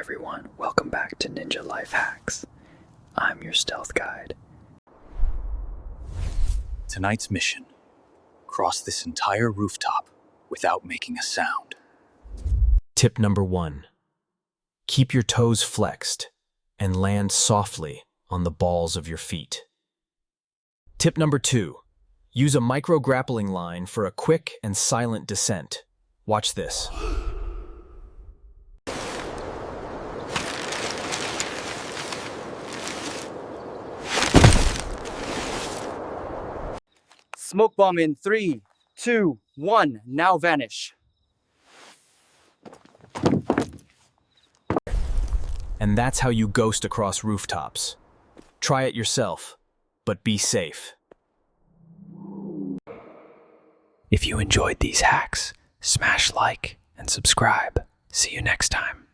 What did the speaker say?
everyone, welcome back to Ninja Life Hacks. I'm your stealth guide. Tonight's mission: cross this entire rooftop without making a sound. Tip number 1. Keep your toes flexed and land softly on the balls of your feet. Tip number 2. Use a micro-grappling line for a quick and silent descent. Watch this. Smoke bomb in 3, 2, 1. Now vanish. And that's how you ghost across rooftops. Try it yourself, but be safe. If you enjoyed these hacks, smash like and subscribe. See you next time.